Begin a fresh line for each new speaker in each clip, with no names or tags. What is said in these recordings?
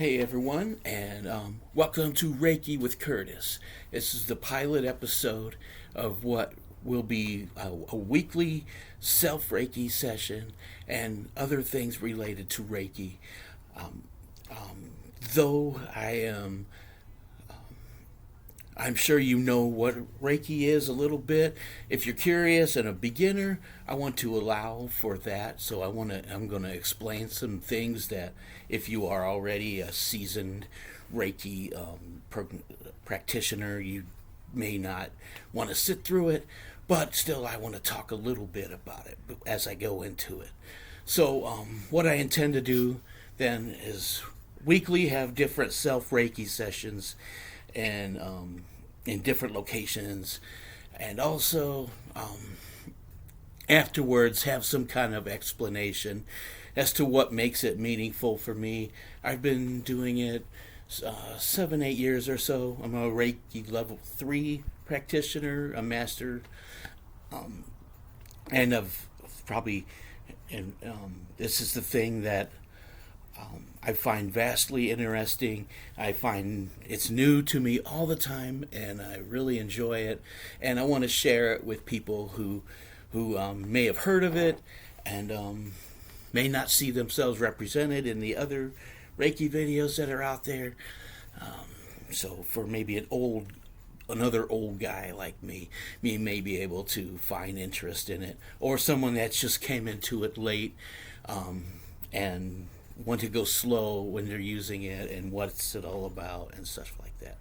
Hey everyone, and welcome to Reiki with Curtis. This is the pilot episode of what will be a weekly self Reiki session and other things related to Reiki. Um, though I'm sure you know what Reiki is a little bit. If you're curious and a beginner, I want to allow for that. So I'm going to explain some things that if you are already a seasoned Reiki practitioner, you may not want to sit through it. But still, I want to talk a little bit about it as I go into it. So, what I intend to do then is weekly have different self Reiki sessions and in different locations, and also afterwards have some kind of explanation as to what makes it meaningful for me. I've been doing it 7, 8 years or so. I'm a Reiki level 3 practitioner, a master, and of probably, and this is the thing that I find vastly interesting. I find it's new to me all the time, and I really enjoy it. And I want to share it with people who may have heard of it and may not see themselves represented in the other Reiki videos that are out there. So for maybe another old guy like me may be able to find interest in it, or someone that just came into it late and want to go slow when they're using it and what's it all about and stuff like that.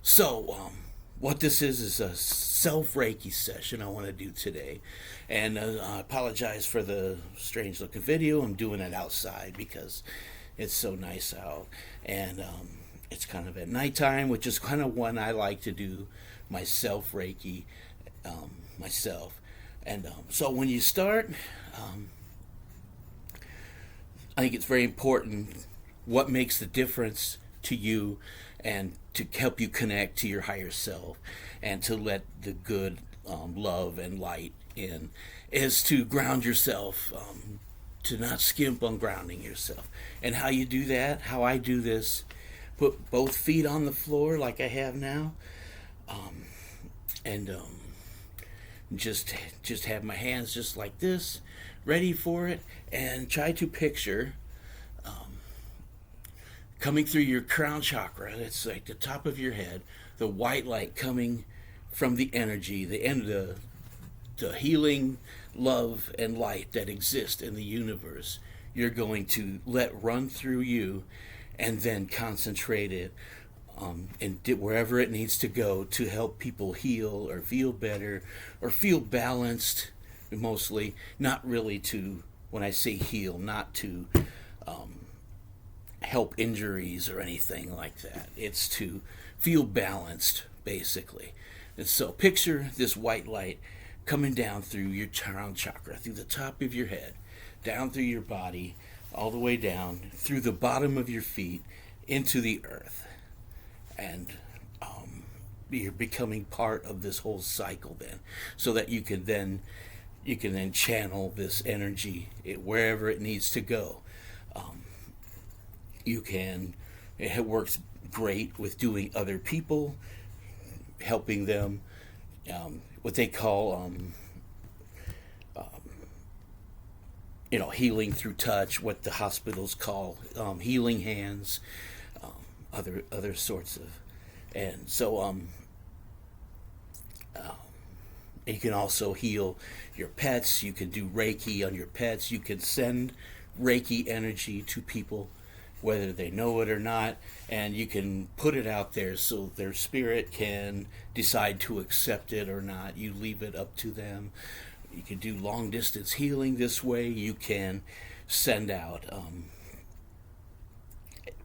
So, what this is a self Reiki session I want to do today. And I apologize for the strange looking video. I'm doing it outside because it's so nice out. And it's kind of at nighttime, which is kind of when I like to do my self Reiki myself. And so when you start, I think it's very important what makes the difference to you and to help you connect to your higher self and to let the good love and light in is to ground yourself, to not skimp on grounding yourself. And how you do that, how I do this, put both feet on the floor like I have now, and just have my hands just like this, ready for it, and try to picture coming through your crown chakra. It's like the top of your head, the white light coming from the energy, the end of the healing love and light that exists in the universe. You're going to let run through you and then concentrate it and wherever it needs to go to help people heal or feel better or feel balanced. Mostly, not really to, when I say heal, not to help injuries or anything like that. It's to feel balanced, basically. And so picture this white light coming down through your crown chakra, through the top of your head, down through your body, all the way down, through the bottom of your feet, into the earth. And you're becoming part of this whole cycle then, so that you can then channel this energy wherever it needs to go. It works great with doing other people, helping them, what they call, healing through touch, what the hospitals call healing hands, other sorts of, and so you can also heal your pets. You can do Reiki on your pets. You can send Reiki energy to people, whether they know it or not, and you can put it out there so their spirit can decide to accept it or not. You leave it up to them. You can do long distance healing this way. You can send out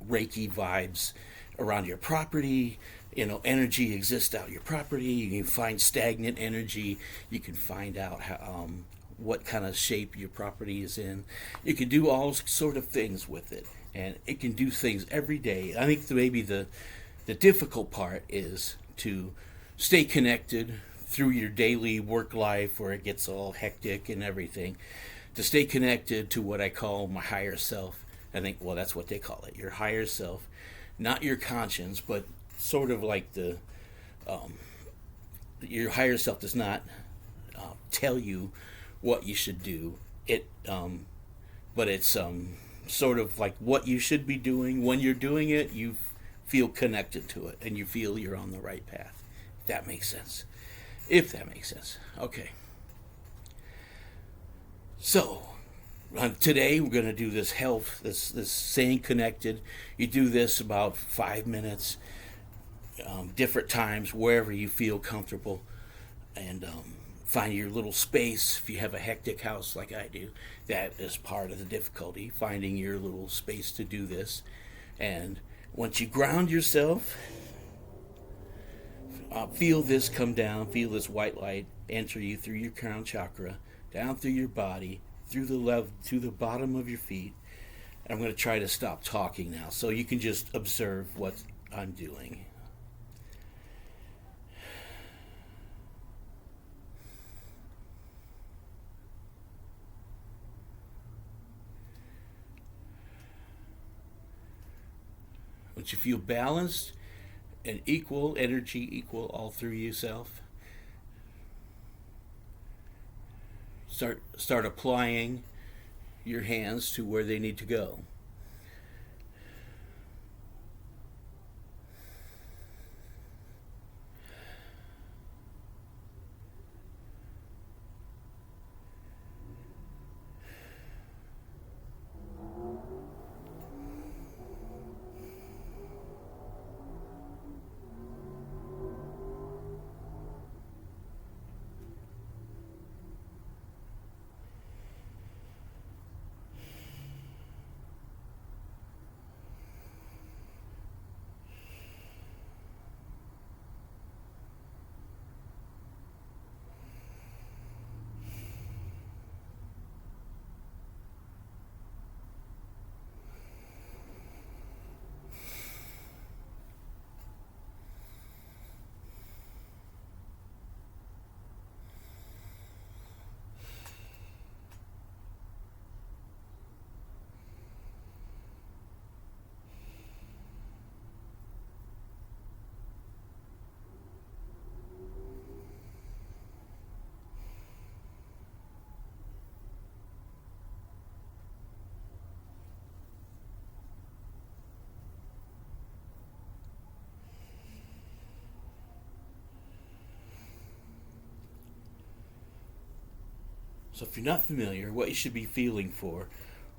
Reiki vibes around your property. Energy exists out your property. You can find stagnant energy. You can find out how, what kind of shape your property is in. You can do all sort of things with it, and it can do things every day. I think maybe the difficult part is to stay connected through your daily work life where it gets all hectic and everything, to stay connected to what I call my higher self, I think, well, that's what they call it, your higher self, not your conscience, but sort of like um, your higher self does not tell you what you should do. But it's sort of like what you should be doing. When you're doing it, you feel connected to it, and you feel you're on the right path. If that makes sense. If that makes sense. Okay. So today we're going to do this health, this staying connected. You do this about 5 minutes, different times, wherever you feel comfortable, and find your little space. If you have a hectic house like I do, that is part of the difficulty, finding your little space to do this. And once you ground yourself, feel this come down, feel this white light enter you through your crown chakra, down through your body, through the bottom of your feet. And I'm going to try to stop talking now so you can just observe what I'm doing. Once you feel balanced and equal, energy equal all through yourself, start applying your hands to where they need to go. So if you're not familiar, what you should be feeling for,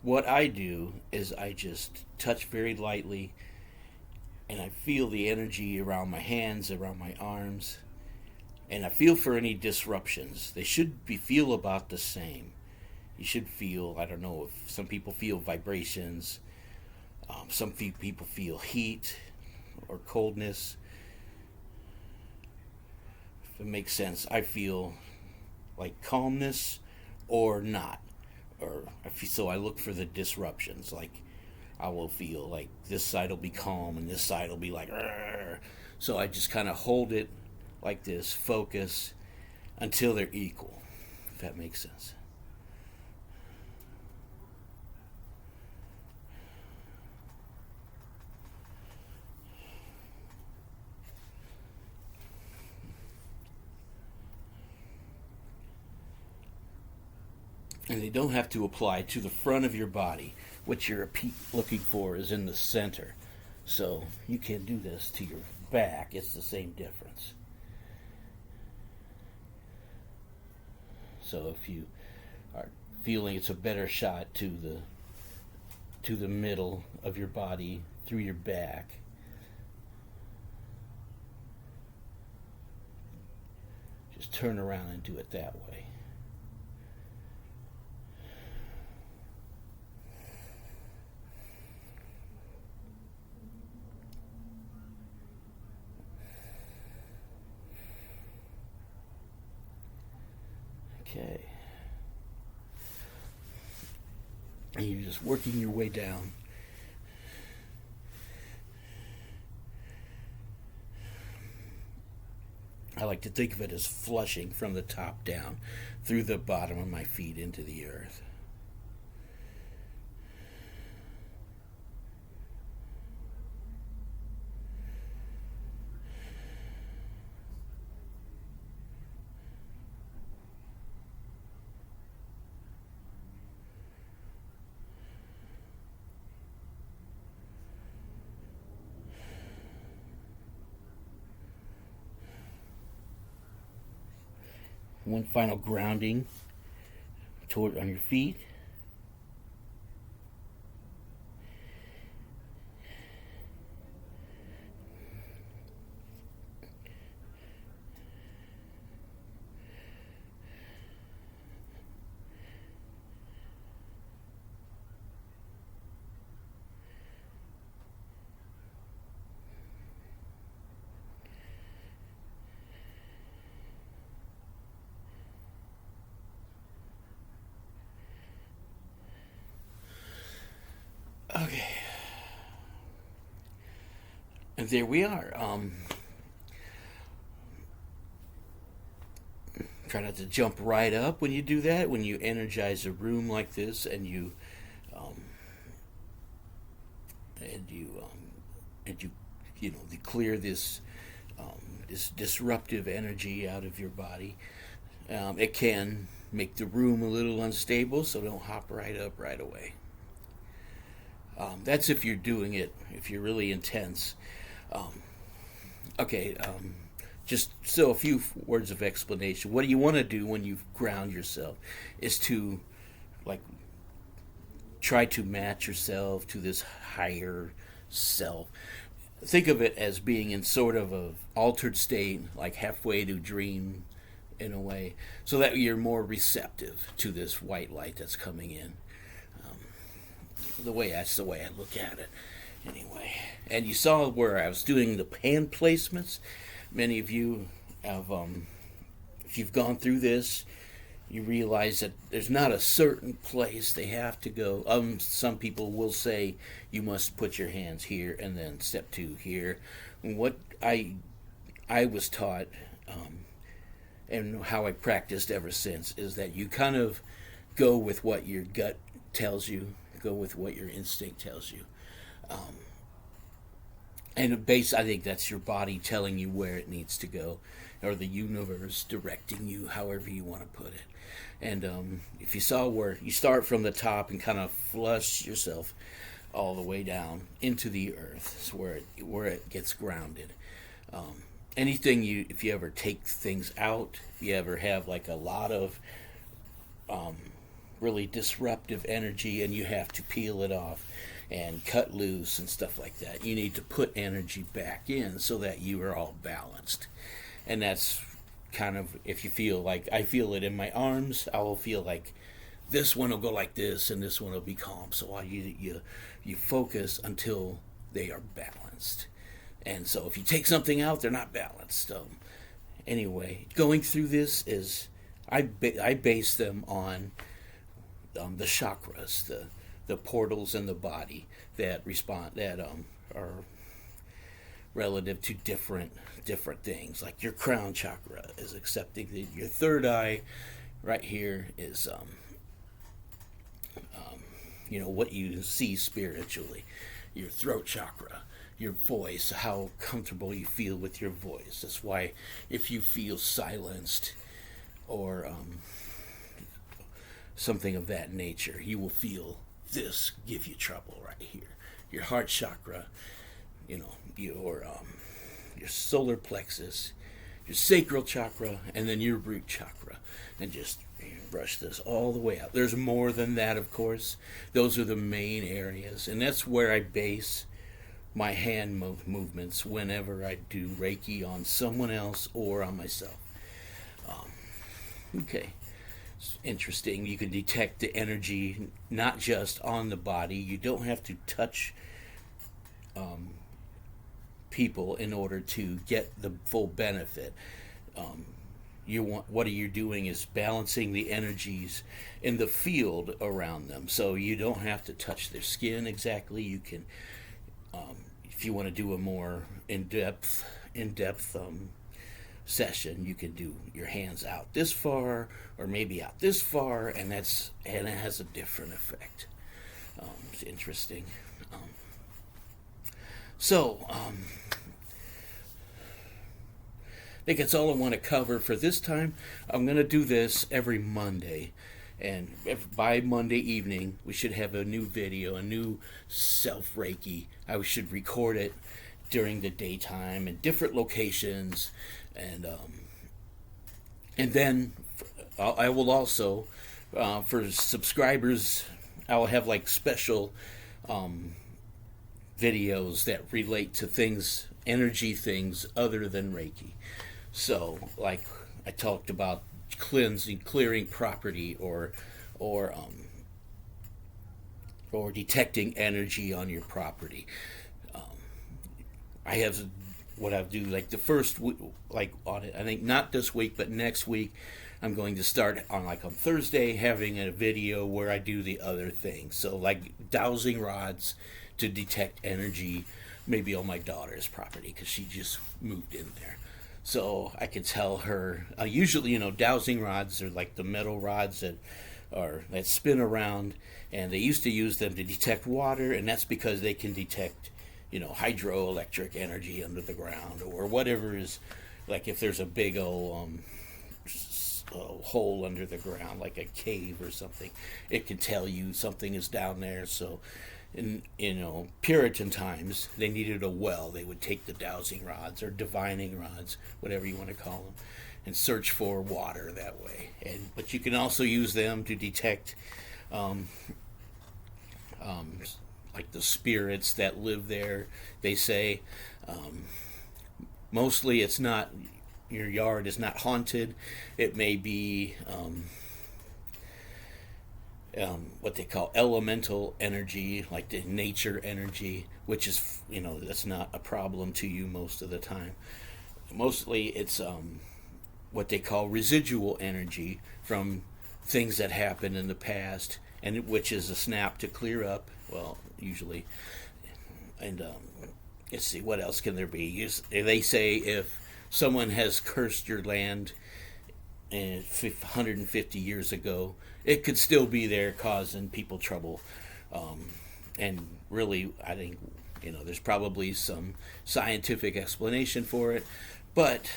what I do is I just touch very lightly and I feel the energy around my hands, around my arms, and I feel for any disruptions. They should feel about the same. You should feel, I don't know, if some people feel vibrations, some people feel heat or coldness. If it makes sense, I feel like calmness or not. So I look for the disruptions. Like I will feel like this side will be calm and this side will be like, "Arr." So I just kind of hold it like this, focus until they're equal, if that makes sense. And they don't have to apply to the front of your body. What you're looking for is in the center. So you can do this to your back. It's the same difference. So if you are feeling it's a better shot to the middle of your body through your back, just turn around and do it that way. Okay. And you're just working your way down. I like to think of it as flushing from the top down through the bottom of my feet into the earth. One final grounding toward on your feet. Okay. And there we are. Try not to jump right up when you do that. When you energize a room like this, and um, you you know, clear this disruptive energy out of your body. It can make the room a little unstable, so don't hop right up right away. That's if you're doing it, if you're really intense. Um, okay, just so a few words of explanation. What you want to do when you ground yourself is to, like, try to match yourself to this higher self. Think of it as being in sort of a altered state, like halfway to dream in a way, so that you're more receptive to this white light that's coming in. That's the way I look at it, anyway. And you saw where I was doing the hand placements. Many of you have, if you've gone through this, you realize that there's not a certain place they have to go. Some people will say you must put your hands here and then step 2 here. What I was taught, and how I practiced ever since, is that you kind of go with what your gut tells you, go with what your instinct tells you. And I think that's your body telling you where it needs to go, or the universe directing you, however you want to put it. And if you saw where you start from the top and kind of flush yourself all the way down into the earth, is where it gets grounded. If you ever take things out, if you ever have like a lot of really disruptive energy and you have to peel it off and cut loose and stuff like that, you need to put energy back in so that you are all balanced. And that's kind of, if you feel like I feel it in my arms, I will feel like this one will go like this and this one will be calm. So while you focus until they are balanced. And so if you take something out, they're not balanced. Anyway, going through this is, I base them on the chakras, the portals in the body that are relative to different things. Like your crown chakra is accepting that your third eye right here is what you see spiritually. Your throat chakra, your voice, how comfortable you feel with your voice. That's why if you feel silenced or something of that nature, you will feel this give you trouble right here. Your heart chakra, your solar plexus, your sacral chakra, and then your root chakra. And just brush this all the way out. There's more than that, of course. Those are the main areas, and that's where I base my hand movements whenever I do Reiki on someone else or on myself. Okay. It's interesting. You can detect the energy not just on the body. You don't have to touch people in order to get the full benefit. What you're doing is balancing the energies in the field around them. So you don't have to touch their skin exactly. You can, if you want to do a more in-depth session, you can do your hands out this far or maybe out this far, and it has a different effect. It's interesting. I think that's all I want to cover for this time. I'm going to do this every Monday, and by Monday evening we should have a new video, a new self-reiki. I should record it during the daytime in different locations, and then I will also, for subscribers, I'll have like special videos that relate to things, energy things other than Reiki. So, like I talked about cleansing, clearing property, or um, or detecting energy on your property. I have what I do like the first week, like on it. I think not this week, but next week, I'm going to start on Thursday having a video where I do the other things. So like dowsing rods to detect energy, maybe on my daughter's property because she just moved in there. So I can tell her. Usually, dowsing rods are like the metal rods that spin around, and they used to use them to detect water, and that's because they can detect hydroelectric energy under the ground or whatever is, like if there's a big old hole under the ground, like a cave or something, it can tell you something is down there. So in Puritan times, they needed a well. They would take the dowsing rods or divining rods, whatever you want to call them, and search for water that way. But you can also use them to detect um, um, like the spirits that live there. They say mostly it's not, your yard is not haunted. It may be what they call elemental energy, like the nature energy, which is, that's not a problem to you most of the time. Mostly it's what they call residual energy from things that happened in the past, and which is a snap to clear up. Well, usually, and let's see, what else can there be? They say if someone has cursed your land 150 years ago, it could still be there causing people trouble. And really, I think, there's probably some scientific explanation for it, but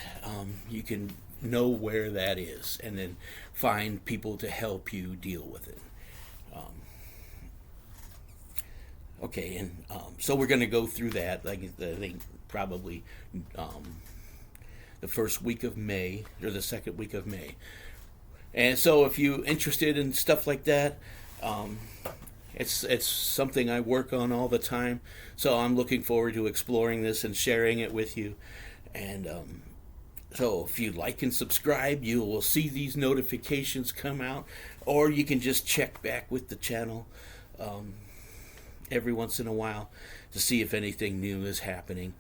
you can know where that is and then find people to help you deal with it. Okay, and so we're going to go through that. I think probably the first week of May or the second week of May. And so if you're interested in stuff like that, it's something I work on all the time. So I'm looking forward to exploring this and sharing it with you. And so if you like and subscribe, you will see these notifications come out, or you can just check back with the channel every once in a while to see if anything new is happening.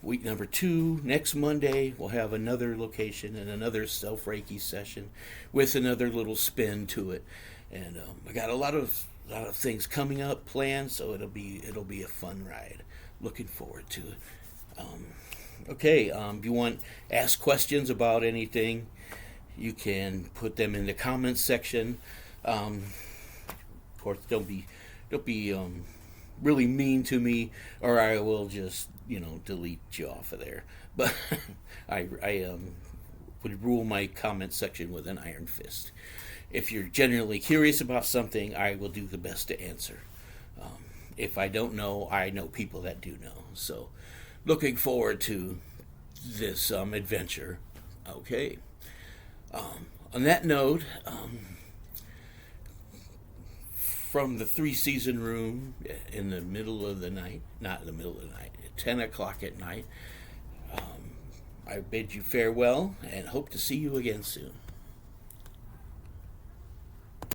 Week number 2, next Monday, we'll have another location and another self-reiki session with another little spin to it. And I got a lot of things coming up planned, so it'll be a fun ride. Looking forward to it. Okay, if you want to ask questions about anything, you can put them in the comments section. Of course, don't be really mean to me, or I will just delete you off of there. But I would rule my comment section with an iron fist. If you're genuinely curious about something, I will do the best to answer. If I don't know, I know people that do know. So, looking forward to this adventure. Okay. On that note, from the 3-season room in the middle of the night, not in the middle of the night, at 10 o'clock at night, I bid you farewell and hope to see you again soon.